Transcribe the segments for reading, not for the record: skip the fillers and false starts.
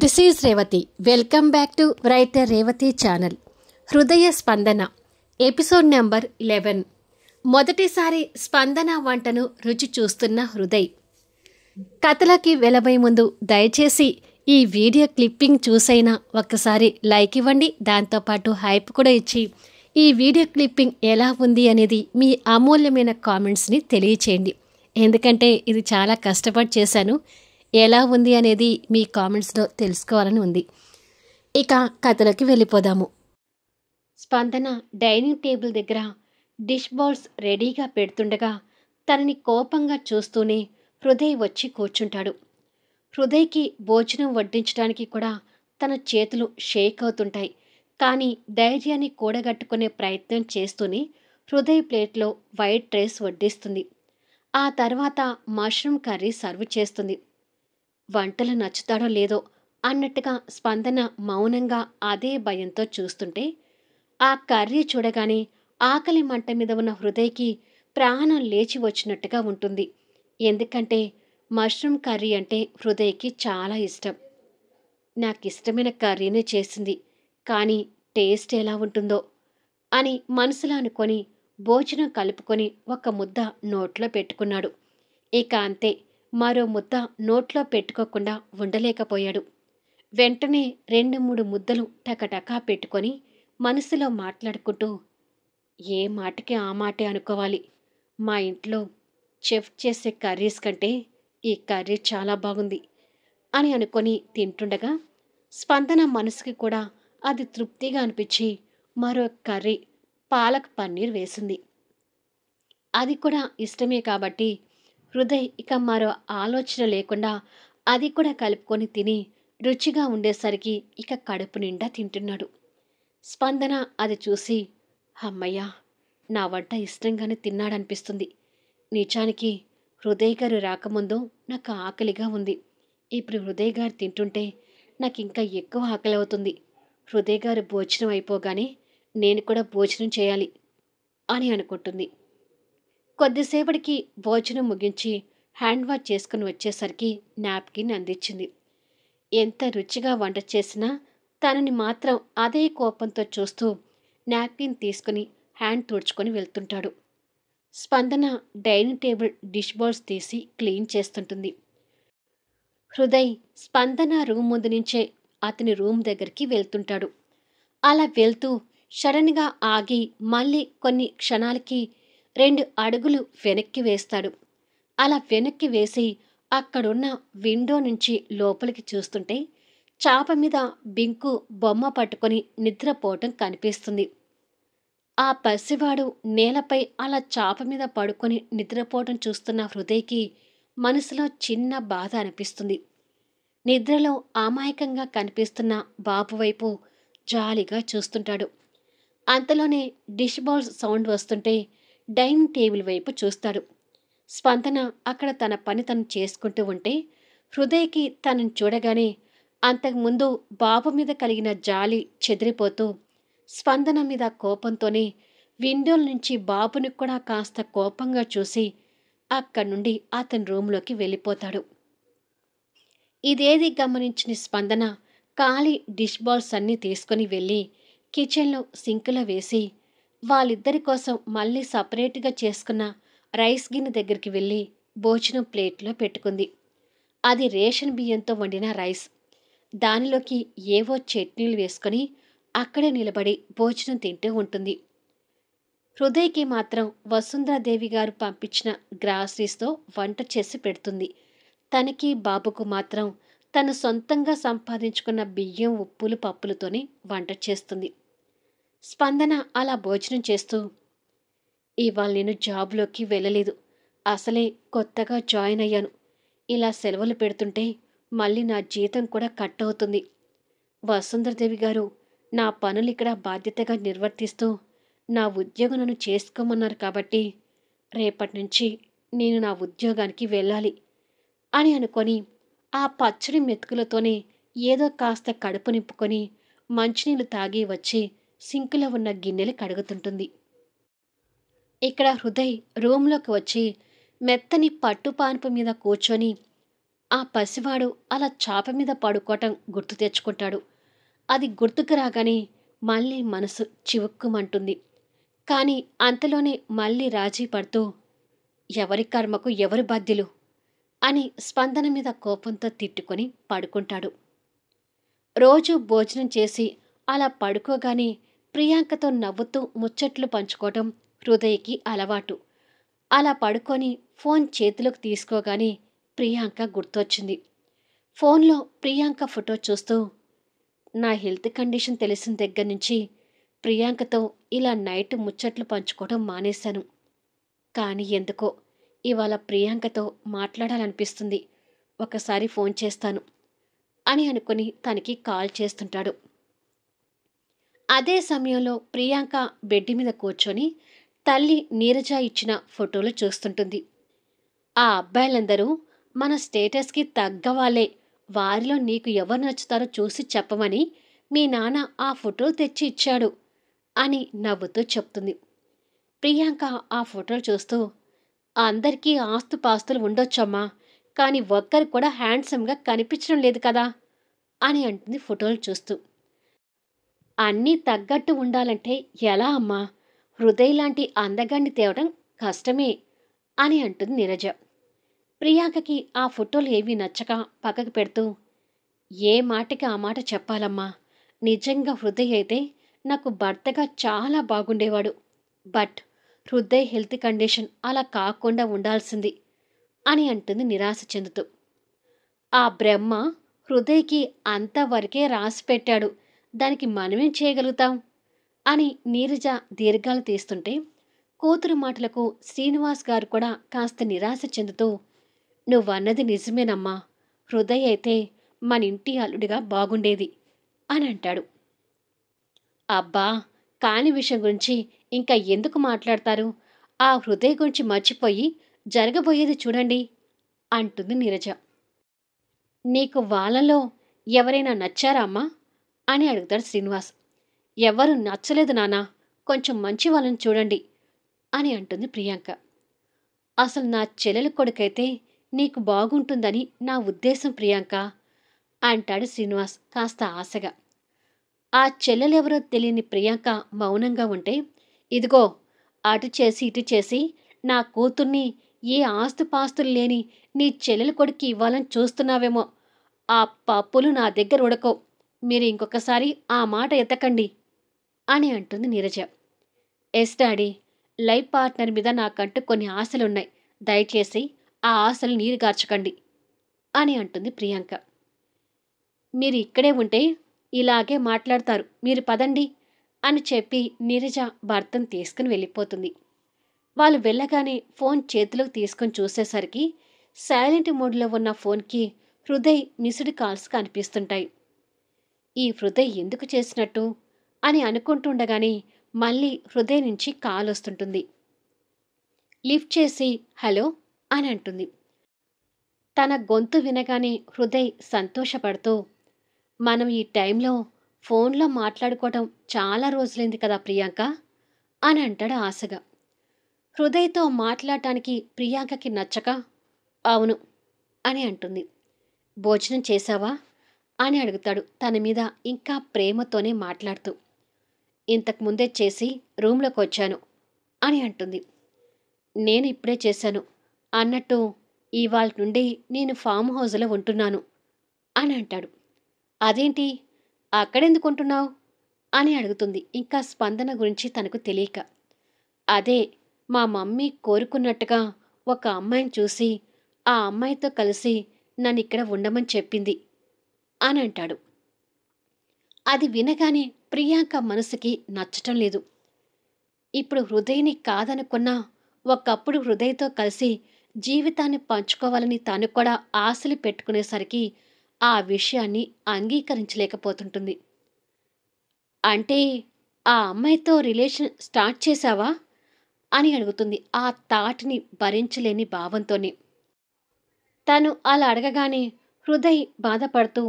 This is Revathi. Welcome back to writer Revathi channel. హృదయ స్పందన episode number 11. మొదటిసారి స్పందన వంటను రుచి చూస్తున్న హృదయ్. కథలకి వెళ్ళబోయే ముందు దయచేసి ఈ వీడియో క్లిప్పింగ్ చూసైనా ఒక్కసారి లైక్ ఇవ్వండి. దాంతోపాటు హైప్ కూడా ఇచ్చి ఈ వీడియో క్లిప్పింగ్ ఎలా ఉంది అనేది మీ అమూల్యమైన కామెంట్స్ని తెలియచేయండి. ఎందుకంటే ఇది చాలా కష్టపడి చేశాను. ఎలా ఉంది అనేది మీ కామెంట్స్లో తెలుసుకోవాలని ఉంది. ఇక కథలోకి వెళ్ళిపోదాము. స్పందన డైనింగ్ టేబుల్ దగ్గర డిష్ బౌల్స్ రెడీగా పెడుతుండగా తనని కోపంగా చూస్తూనే హృదయ్ వచ్చి కూర్చుంటాడు. హృదయ్కి భోజనం వడ్డించడానికి కూడా తన చేతులు షేక్ అవుతుంటాయి. కానీ ధైర్యాన్ని కూడగట్టుకునే ప్రయత్నం చేస్తూనే హృదయ్ ప్లేట్లో వైట్ రైస్ వడ్డిస్తుంది. ఆ తర్వాత మష్రూమ్ కర్రీ సర్వ్ చేస్తుంది. వంటలు నచ్చుతాడో లేదో అన్నట్టుగా స్పందన మౌనంగా అదే భయంతో చూస్తుంటే ఆ కర్రీ చూడగానే ఆకలి మంట మీద ఉన్న హృదయ్కి ప్రాణం లేచి వచ్చినట్టుగా ఉంటుంది. ఎందుకంటే మష్రూమ్ కర్రీ అంటే హృదయ్కి చాలా ఇష్టం. నాకు ఇష్టమైన కర్రీనే చేసింది, కానీ టేస్ట్ ఎలా ఉంటుందో అని మనసులో అనుకొని భోజనం కలుపుకొని ఒక ముద్ద నోట్లో పెట్టుకున్నాడు. ఇక అంతే, మరో ముద్ద నోట్లో పెట్టుకోకుండా ఉండలేకపోయాడు. వెంటనే 2-3 ముద్దలు టకటకా పెట్టుకొని మనసులో మాట్లాడుకుంటూ, ఏ మాటకి ఆ మాటే అనుకోవాలి. మా ఇంట్లో చెఫ్ చేసే కర్రీస్ కంటే ఈ కర్రీ చాలా బాగుంది అని అనుకొని తింటుండగా స్పందన మనసుకి కూడా అది తృప్తిగా అనిపించి మరో కర్రీ పాలక్ పన్నీర్ వేసింది. అది కూడా ఇష్టమే కాబట్టి హృదయ్ ఇక మరో ఆలోచన లేకుండా అది కూడా కలుపుకొని తిని రుచిగా ఉండేసరికి ఇక కడుపు నిండా తింటున్నాడు. స్పందన అది చూసి, అమ్మయ్యా, నా వంట ఇష్టంగానే తిన్నాడనిపిస్తుంది. నిజానికి హృదయ్ గారు రాకముందు నాకు ఆకలిగా ఉంది. ఇప్పుడు హృదయ్ గారు తింటుంటే నాకు ఇంకా ఎక్కువ ఆకలి అవుతుంది. హృదయ్ గారు భోజనం అయిపోగానే నేను కూడా భోజనం చేయాలి అని అనుకుంటుంది. కొద్దిసేపటికి భోజనం ముగించి హ్యాండ్ వాష్ చేసుకుని వచ్చేసరికి నాప్కిన్ అందించింది. ఎంత రుచిగా వంట చేసినా తనని మాత్రం అదే కోపంతో చూస్తూ నాప్కిన్ తీసుకుని హ్యాండ్ తుడుచుకొని వెళ్తుంటాడు. స్పందన డైనింగ్ టేబుల్ డిష్ బౌల్స్ తీసి క్లీన్ చేస్తుంటుంది. హృదయ్ స్పందన రూమ్ ముందు నుంచే అతని రూమ్ దగ్గరికి వెళ్తుంటాడు. అలా వెళ్తూ సడన్గా ఆగి మళ్ళీ కొన్ని క్షణాలకి 2 అడుగులు వెనక్కి వేస్తాడు. అలా వెనక్కి వేసి అక్కడున్న విండో నుంచి లోపలికి చూస్తుంటే చాప మీద బింకు బొమ్మ పట్టుకొని నిద్రపోవటం కనిపిస్తుంది. ఆ పసివాడు నేలపై అలా చాప మీద పడుకొని నిద్రపోవటం చూస్తున్న హృదయ్కి మనసులో చిన్న బాధ అనిపిస్తుంది. నిద్రలో అమాయకంగా కనిపిస్తున్న బాబు వైపు జాలిగా చూస్తుంటాడు. అంతలోనే డిష్ బౌల్స్ సౌండ్ వస్తుంటే డైనింగ్ టేబుల్ వైపు చూస్తాడు. స్పందన అక్కడ తన పని తను చేసుకుంటూ ఉంటే హృదయ్కి తనని చూడగానే అంతకుముందు బాబు మీద కలిగిన జాలి చెదిరిపోతూ స్పందన మీద కోపంతోనే విండోల నుంచి బాబుని కూడా కాస్త కోపంగా చూసి అక్కడి నుండి అతని రూంలోకి వెళ్ళిపోతాడు. ఇదేది గమనించిన స్పందన ఖాళీ డిష్ బౌల్స్ అన్నీ తీసుకుని వెళ్ళి కిచెన్లో సింకులో వేసి వాళ్ళిద్దరి కోసం మళ్ళీ సపరేట్గా చేసుకున్న రైస్ గిన్నె దగ్గరికి వెళ్ళి భోజనం ప్లేట్లో పెట్టుకుంది. అది రేషన్ బియ్యంతో వండిన రైస్. దానిలోకి ఏవో చట్నీలు వేసుకొని అక్కడే నిలబడి భోజనం తింటూ ఉంటుంది. హృదయ్కి మాత్రం వసుంధరాదేవి గారు పంపించిన గ్రాసరీస్తో వంట చేసి పెడుతుంది. తనకి బాబుకు మాత్రం తను సొంతంగా సంపాదించుకున్న బియ్యం, ఉప్పులు, పప్పులతోనే వంట చేస్తుంది. స్పందన అలా భోజనం చేస్తూ, ఇవాళ నేను జాబ్లోకి వెళ్ళలేదు. అసలే కొత్తగా జాయిన్ అయ్యాను. ఇలా సెలవులు పెడుతుంటే మళ్ళీ నా జీతం కూడా కట్ అవుతుంది. వసుంధరాదేవి గారు నా పనులు ఇక్కడ బాధ్యతగా నిర్వర్తిస్తూ నా ఉద్యోగం నన్ను చేసుకోమన్నారు కాబట్టి రేపటి నుంచి నేను నా ఉద్యోగానికి వెళ్ళాలి అని అనుకొని ఆ పచ్చడి మెతుకులతోనే ఏదో కాస్త కడుపు నింపుకొని మంచినీళ్ళు తాగి వచ్చి సింకులో ఉన్న గిన్నెలు కడుగుతుంటుంది. ఇక్కడ హృదయ్ రూంలోకి వచ్చి మెత్తని పట్టుపాన్పు మీద కూర్చొని ఆ పసివాడు అలా చాప మీద పడుకోవటం గుర్తు తెచ్చుకుంటాడు. అది గుర్తుకు రాగానే మళ్ళీ మనసు చివుక్కుమంటుంది. కానీ అంతలోనే మళ్ళీ రాజీ పడుతూ ఎవరి కర్మకు ఎవరు బాధ్యులు అని స్పందన మీద కోపంతో తిట్టుకొని పడుకుంటాడు. రోజు భోజనం చేసి అలా పడుకోగానే ప్రియాంకతో నవ్వుతూ ముచ్చట్లు పంచుకోవటం హృదయకి అలవాటు. అలా పడుకొని ఫోన్ చేతిలోకి తీసుకోగానే ప్రియాంక గుర్తొచ్చింది. ఫోన్లో ప్రియాంక ఫోటో చూస్తూ నా హెల్త్ కండిషన్ తెలిసిన దగ్గర నుంచి ప్రియాంకతో ఇలా నైట్ ముచ్చట్లు పంచుకోవడం మానేశాను. కానీ ఎందుకో ఇవాళ ప్రియాంకతో మాట్లాడాలనిపిస్తుంది. ఒకసారి ఫోన్ చేస్తాను అని అనుకుని తనకి కాల్ చేస్తుంటాడు. అదే సమయంలో ప్రియాంక బెడ్ మీద కూర్చొని తల్లి నీరజ ఇచ్చిన ఫోటోలు చూస్తుంటుంది. ఆ అబ్బాయిలందరూ మన స్టేటస్కి తగ్గవాళ్లే, వారిలో నీకు ఎవరు నచ్చుతారో చూసి చెప్పమని మీ నాన్న ఆ ఫోటోలు తెచ్చి ఇచ్చాడు అని నవ్వుతూ చెప్తుంది. ప్రియాంక ఆ ఫోటోలు చూస్తూ అందరికీ ఆస్తుపాస్తులు ఉండొచ్చమ్మా, కానీ ఒక్కరు కూడా హ్యాండ్సమ్గా కనిపించడం లేదు కదా అని అంటుంది ఫోటోలు చూస్తూ. అన్నీ తగ్గట్టు ఉండాలంటే ఎలా అమ్మా, హృదయ్ లాంటి అందగాన్ని తేవడం కష్టమే అని అంటుంది నీరజ. ప్రియాంకకి ఆ ఫోటోలు ఏవీ నచ్చక పక్కకు పెడుతూ ఏ మాటకి ఆ మాట చెప్పాలమ్మా, నిజంగా హృదయ్ అయితే నాకు భర్తగా చాలా బాగుండేవాడు. బట్ హృదయ్ హెల్త్ కండిషన్ అలా కాకుండా ఉండాల్సింది అని అంటుంది నిరాశ చెందుతూ. ఆ బ్రహ్మ హృదయ్కి అంతవరకే రాసి పెట్టాడు, దానికి మనమేం చేయగలుగుతాం అని నీరజ దీర్ఘాలు తీస్తుంటే కూతురు మాటలకు శ్రీనివాస్ గారు కూడా కాస్త నిరాశ చెందుతూ నువ్వన్నది నిజమేనమ్మా, హృదయ్ అయితే మన ఇంటి అల్లుడిగా బాగుండేది అని అంటాడు. అబ్బా, కాని విషయం గురించి ఇంకా ఎందుకు మాట్లాడతారు, ఆ హృదయ్ గురించి మర్చిపోయి జరగబోయేది చూడండి అంటుంది నీరజ. నీకు వాళ్ళలో ఎవరైనా నచ్చారా అమ్మా అని అడుగుతాడు శ్రీనివాస్. ఎవరు నచ్చలేదు నానా, కొంచెం మంచి వాళ్ళని చూడండి అని అంటుంది ప్రియాంక. అసలు నా చెల్లెలి కొడుకైతే నీకు బాగుంటుందని నా ఉద్దేశం ప్రియాంక అంటాడు శ్రీనివాస్ కాస్త ఆశగా. ఆ చెల్లెలెవరో తెలియని ప్రియాంక మౌనంగా ఉంటే ఇదిగో అటు చేసి ఇటు చేసి నా కూతుర్ని ఏ ఆస్తుపాస్తులు లేని నీ చెల్లెలి కొడుక్కి ఇవ్వాలని చూస్తున్నావేమో, ఆ పప్పులు నా దగ్గర ఉడకో, మీరు ఇంకొకసారి ఆ మాట ఎత్తకండి అని అంటుంది Neeraja. Yes daddy, life partner మీద నాకంటూ కొన్ని ఆశలున్నాయి, దయచేసి ఆ ఆశలు నీరుగార్చకండి అని అంటుంది ప్రియాంక. మీరు ఇక్కడే ఉంటే ఇలాగే మాట్లాడతారు, మీరు పదండి అని చెప్పి నీరజ భర్తను తీసుకుని వెళ్ళిపోతుంది. వాళ్ళు వెళ్ళగానే ఫోన్ చేతిలోకి తీసుకొని చూసేసరికి సైలెంట్ మోడ్లో ఉన్న ఫోన్కి హృదయ్ మిస్డ్ కాల్స్ కనిపిస్తుంటాయి. ఈ హృదయ్ ఎందుకు చేసినట్టు అని అనుకుంటుండగానే మళ్ళీ హృదయ్ నుంచి కాల్ వస్తుంటుంది. లిఫ్ట్ చేసి హలో అని అంటుంది. తన గొంతు వినగానే హృదయ్ సంతోషపడుతూ మనం ఈ టైంలో ఫోన్లో మాట్లాడుకోవటం చాలా రోజులైంది కదా ప్రియాంక అని అంటాడు ఆశగా. హృదయ్తో మాట్లాడటానికి ప్రియాంకకి నచ్చక అవును అని అంటుంది. భోజనం చేశావా అని అడుగుతాడు తన మీద ఇంకా ప్రేమతోనే మాట్లాడుతూ. ఇంతకుముందే చేసి రూమ్లోకి వచ్చాను అని అంటుంది. నేను ఇప్పుడే చేశాను, అన్నట్టు ఇవాళ నుండి నేను ఫామ్ హౌస్లో ఉంటున్నాను అని అంటాడు. అదేంటి, అక్కడెందుకు ఉంటున్నావు అని అడుగుతుంది ఇంకా స్పందన గురించి తనకు తెలియక. అదే మా మమ్మీ కోరుకున్నట్టుగా ఒక అమ్మాయిని చూసి ఆ అమ్మాయితో కలిసి నన్ను ఇక్కడ ఉండమని చెప్పింది అని అంటాడు. అది వినగానే ప్రియాంక మనసుకి నచ్చటం లేదు. ఇప్పుడు హృదయని కాదనుకున్నా ఒకప్పుడు హృదయతో కలిసి జీవితాన్ని పంచుకోవాలని తను కూడా ఆశలు పెట్టుకునేసరికి ఆ విషయాన్ని అంగీకరించలేకపోతుంటుంది. అంటే ఆ అమ్మాయితో రిలేషన్ స్టార్ట్ చేశావా అని అడుగుతుంది ఆ తాటిని భరించలేని భావంతోనే. తను అలా అడగగానే హృదయ్ బాధపడుతూ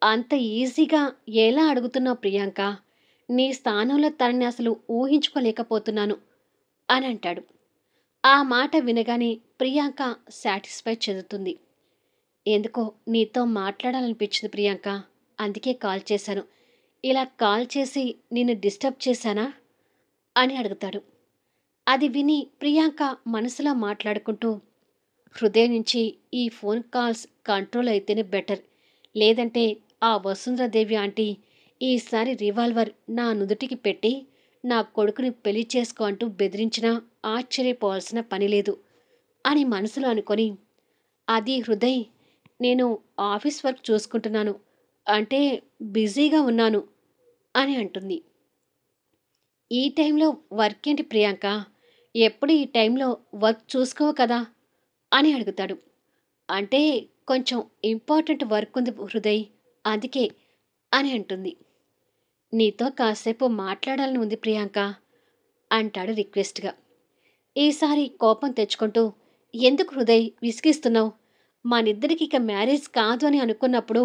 అంత ఈజీగా ఎలా అడుగుతున్నావు ప్రియాంక, నీ స్థానంలో తనని అసలు ఊహించుకోలేకపోతున్నాను అని అంటాడు. ఆ మాట వినగానే ప్రియాంక సాటిస్ఫై చెందుతుంది. ఎందుకో నీతో మాట్లాడాలనిపించింది ప్రియాంక. అందుకే కాల్ చేశాను. ఇలా కాల్ చేసి నిన్ను డిస్టర్బ్ చేశానా అని అడుగుతాడు. అది విని ప్రియాంక మనసులో మాట్లాడుకుంటూ, హృదయం నుంచి ఈ ఫోన్ కాల్స్ కంట్రోల్ అయితేనే బెటర్. లేదంటే ఆ వసుంధరాదేవి ఆంటీ ఈసారి రివాల్వర్ నా నుదుటికి పెట్టి నా కొడుకుని పెళ్లి చేసుకో అంటూ బెదిరించినా ఆశ్చర్యపోవాల్సిన పని లేదు అని మనసులో అనుకొని, అది హృదయ్, నేను ఆఫీస్ వర్క్ చూసుకుంటున్నాను, అంటే బిజీగా ఉన్నాను అని అంటుంది. ఈ టైంలో వర్క్ ఏంటి ప్రియాంక? ఎప్పుడు ఈ టైంలో వర్క్ చూసుకోవు కదా అని అడుగుతాడు. అంటే కొంచెం ఇంపార్టెంట్ వర్క్ ఉంది హృదయ్, అందుకే అని అంటుంది. నీతో కాసేపు మాట్లాడాలని ఉంది ప్రియాంక అంటాడు రిక్వెస్ట్గా. ఈసారి కోపం తెచ్చుకుంటూ, ఎందుకు హృదయ్ విసిగిస్తున్నావు? మనిద్దరికి ఇక మ్యారేజ్ కాదు అని అనుకున్నప్పుడు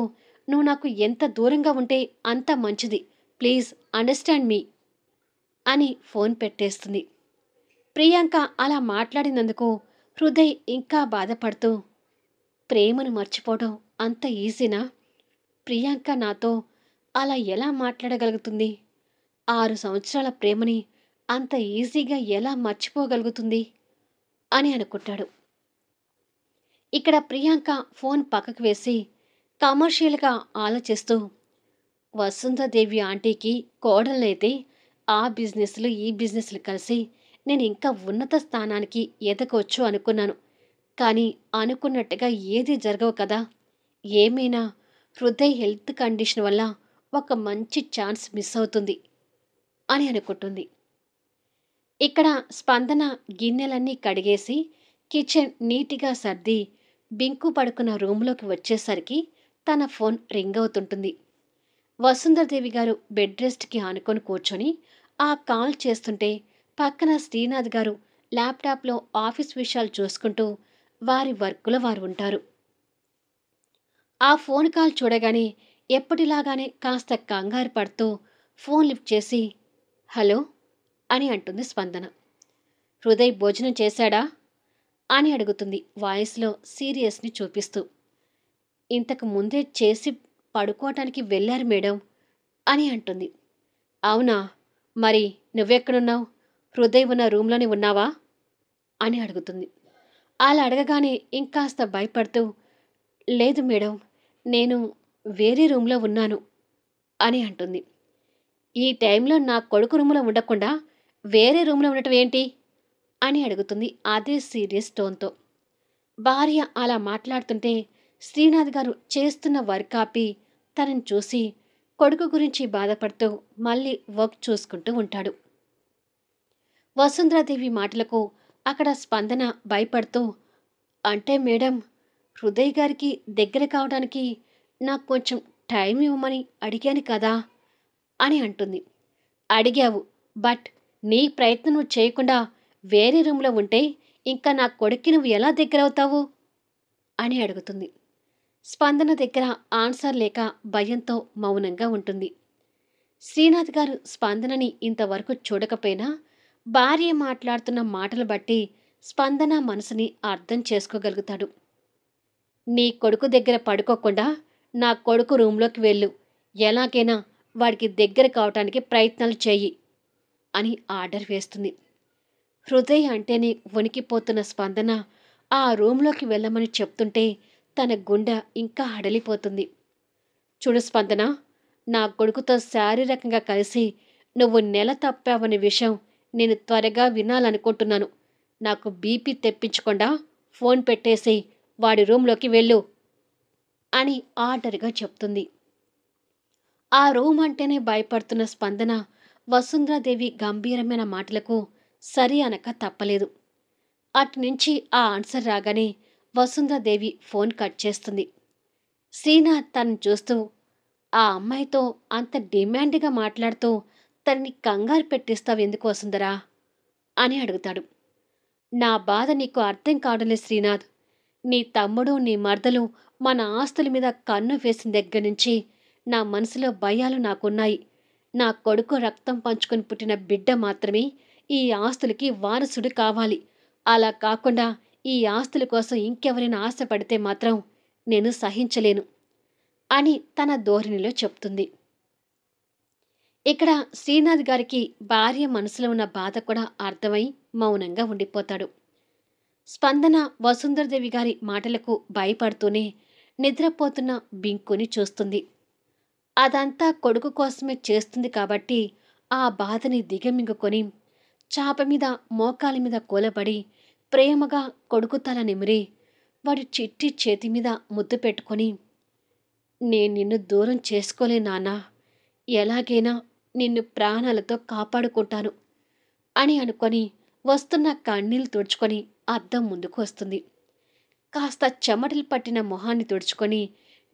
నువ్వు నాకు ఎంత దూరంగా ఉంటే అంత మంచిది. ప్లీజ్ అండర్స్టాండ్ మీ అని ఫోన్ పెట్టేస్తుంది. ప్రియాంక అలా మాట్లాడినందుకు హృదయ్ ఇంకా బాధపడుతూ, ప్రేమను మర్చిపోవడం అంత ఈజీనా? ప్రియాంక నాతో అలా ఎలా మాట్లాడగలుగుతుంది? 6 సంవత్సరాల ప్రేమని అంత ఈజీగా ఎలా మర్చిపోగలుగుతుంది అని అనుకుంటాడు. ఇక్కడ ప్రియాంక ఫోన్ పక్కకు వేసి కమర్షియల్గా ఆలోచిస్తూ, వసుంధరాదేవి ఆంటీకి కోడలైతే ఆ బిజినెస్లు ఈ బిజినెస్లు కలిసి నేను ఇంకా ఉన్నత స్థానానికి ఎదగొచ్చు అనుకున్నాను. కానీ అనుకున్నట్టుగా ఏది జరగవు కదా. ఏమైనా హృదయ్ హెల్త్ కండిషన్ వల్ల ఒక మంచి ఛాన్స్ మిస్ అవుతుంది అని అనుకుంటుంది. ఇక్కడ స్పందన గిన్నెలన్నీ కడిగేసి కిచెన్ నీట్గా సర్ది బింకు పడుకున్న రూంలోకి వచ్చేసరికి తన ఫోన్ రింగ్ అవుతుంటుంది. వసుంధరాదేవి గారు బెడ్ రెస్ట్కి ఆనుకొని కూర్చొని ఆ కాల్ చేస్తుంటే పక్కన శ్రీనాథ్ గారు ల్యాప్టాప్లో ఆఫీస్ విషయాలు చూసుకుంటూ వారి వర్క్లో వారు ఉంటారు. ఆ ఫోన్ కాల్ చూడగానే ఎప్పటిలాగానే కాస్త కంగారు పడుతూ ఫోన్ లిఫ్ట్ చేసి, హలో అని అంటుంది స్పందన. హృదయ్ భోజనం చేశాడా అని అడుగుతుంది వాయిస్లో సీరియస్ని చూపిస్తూ. ఇంతకు ముందే చేసి పడుకోవటానికి వెళ్ళారు మేడం అని అంటుంది. అవునా, మరి నువ్వెక్కడున్నావు? హృదయ్ ఉన్న రూమ్లోనే ఉన్నావా అని అడుగుతుంది. అలా అడగగానే ఇంకాస్త భయపడుతూ, లేదు మేడం, నేను వేరే రూమ్లో ఉన్నాను అని అంటుంది. ఈ టైంలో నా కొడుకు రూమ్లో ఉండకుండా వేరే రూమ్లో ఉండటం ఏంటి అని అడుగుతుంది అదే సీరియస్ టోన్తో. భార్య అలా మాట్లాడుతుంటే శ్రీనాథ్ గారు చేస్తున్న వర్క్ ఆపి తనని చూసి కొడుకు గురించి బాధపడుతూ మళ్ళీ వర్క్ చూసుకుంటూ ఉంటాడు. వసుంధరాదేవి మాటలకు అక్కడ స్పందన భయపడుతూ, అంటే మేడం, హృదయ్ గారికి దగ్గర కావడానికి నాకు కొంచెం టైం ఇవ్వమని అడిగాను కదా అని అంటుంది. అడిగావు, బట్ నీ ప్రయత్నం నువ్వు చేయకుండా వేరే రూమ్లో ఉంటే ఇంకా నా కొడుక్కి నువ్వు ఎలా దగ్గరవుతావు అని అడుగుతుంది. స్పందన దగ్గర ఆన్సర్ లేక భయంతో మౌనంగా ఉంటుంది. శ్రీనాథ్ గారు స్పందనని ఇంతవరకు చూడకపోయినా భార్య మాట్లాడుతున్న మాటలు బట్టి స్పందన మనసుని అర్థం చేసుకోగలుగుతాడు. నీ కొడుకు దగ్గర పడుకోకుండా నా కొడుకు రూంలోకి వెళ్ళు, ఎలాగైనా వాడికి దగ్గర కావటానికి ప్రయత్నాలు చెయ్యి అని ఆర్డర్ వేస్తుంది. హృదయ్ అంటేనే వణికిపోతున్న స్పందన ఆ రూంలోకి వెళ్ళమని చెప్తుంటే తన గుండె ఇంకా హడలిపోతుంది. చూడు స్పందన, నా కొడుకుతో శారీరకంగా కలిసి నువ్వు నెల తప్పావనే విషయం నేను త్వరగా వినాలనుకుంటున్నాను. నాకు బీపీ తెప్పించకుండా ఫోన్ పెట్టేసి వాడి రూంలోకి వెళ్ళు అని ఆర్డర్గా చెప్తుంది. ఆ రూమ్ అంటేనే భయపడుతున్న స్పందన వసుంధరాదేవి గంభీరమైన మాటలకు సరి అనక తప్పలేదు. అటునుంచి ఆ ఆన్సర్ రాగానే వసుంధరాదేవి ఫోన్ కట్ చేస్తుంది. శ్రీనాథ్ తనను చూస్తూ, ఆ అమ్మాయితో అంత డిమాండ్గా మాట్లాడుతూ తనని కంగారు పెట్టిస్తావెందుకు వసుంధరా అని అడుగుతాడు. నా బాధ నీకు అర్థం కావడంలే శ్రీనాథ్. నీ తమ్ముడు నీ మరదలు మన ఆస్తుల మీద కన్ను వేసిన దగ్గర నుంచి నా మనసులో భయాలు నాకున్నాయి. నా కొడుకు రక్తం పంచుకొని పుట్టిన బిడ్డ మాత్రమే ఈ ఆస్తులకి వారసుడు కావాలి. అలా కాకుండా ఈ ఆస్తుల కోసం ఇంకెవరైనా ఆశపడితే మాత్రం నేను సహించలేను అని తన ధోరణిలో చెప్తుంది. ఇక్కడ శ్రీనాథ్ గారికి భార్య మనసులో ఉన్న బాధ కూడా అర్థమై మౌనంగా ఉండిపోతాడు. స్పందన వసుంధరదేవి గారి మాటలకు భయపడుతూనే నిద్రపోతున్న బింకుని చూస్తుంది. అదంతా కొడుకు కోసమే చేస్తుంది కాబట్టి ఆ బాధని దిగమింగుకొని చాప మీద మోకాలి మీద కూలబడి ప్రేమగా కొడుకు తల నిమిరి వాడి చిట్టి చేతి మీద ముద్దు పెట్టుకొని, నేను నిన్ను దూరం చేసుకోలే నాన్నా, ఎలాగైనా నిన్ను ప్రాణాలతో కాపాడుకుంటాను అని అనుకొని వస్తున్న కన్నీళ్లు తుడుచుకొని అద్దం ముందుకు వస్తుంది. కాస్త చెమటలు పట్టిన మొహాన్ని తుడుచుకొని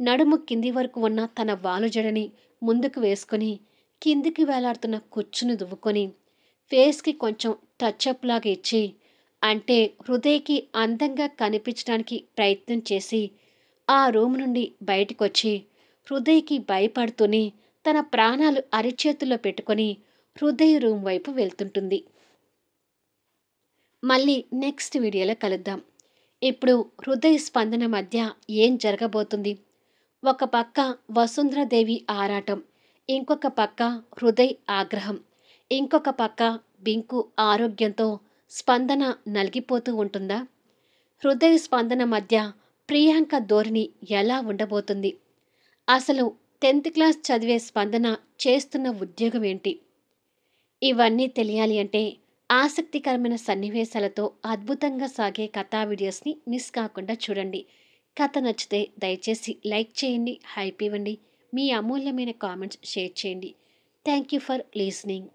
నడుము కింది వరకు ఉన్న తన వాలుజడని ముందుకు వేసుకొని కిందికి వేలాడుతున్న కుచ్చును దువ్వుకొని ఫేస్కి కొంచెం టచ్అప్ లాగా ఇచ్చి, అంటే హృదయకి అందంగా కనిపించడానికి ప్రయత్నం చేసి ఆ రూమ్ నుండి బయటకొచ్చి హృదయకి భయపడుతూనే తన ప్రాణాలు అరిచేతుల్లో పెట్టుకొని హృదయ రూమ్ వైపు వెళ్తుంటుంది. మళ్ళీ నెక్స్ట్ వీడియోలో కలుద్దాం. ఇప్పుడు హృదయ స్పందన మధ్య ఏం జరగబోతుంది? ఒక పక్క వసుంధరాదేవి ఆరాటం, ఇంకొక పక్క హృదయ్ ఆగ్రహం, ఇంకొక పక్క బింకు ఆరోగ్యంతో స్పందన నలిగిపోతూ ఉంటుందా? హృదయ స్పందన మధ్య ప్రియాంక ధోరణి ఎలా ఉండబోతుంది? అసలు 10th క్లాస్ చదివే స్పందన చేస్తున్న ఉద్యోగం ఏంటి? ఇవన్నీ తెలియాలి అంటే ఆసక్తికరమైన సన్నివేశాలతో అద్భుతంగా సాగే కథా వీడియోస్ని మిస్ కాకుండా చూడండి. కథ నచ్చితే దయచేసి లైక్ చేయండి, హైప్ ఇవ్వండి, మీ అమూల్యమైన కామెంట్స్ షేర్ చేయండి. Thank you for listening.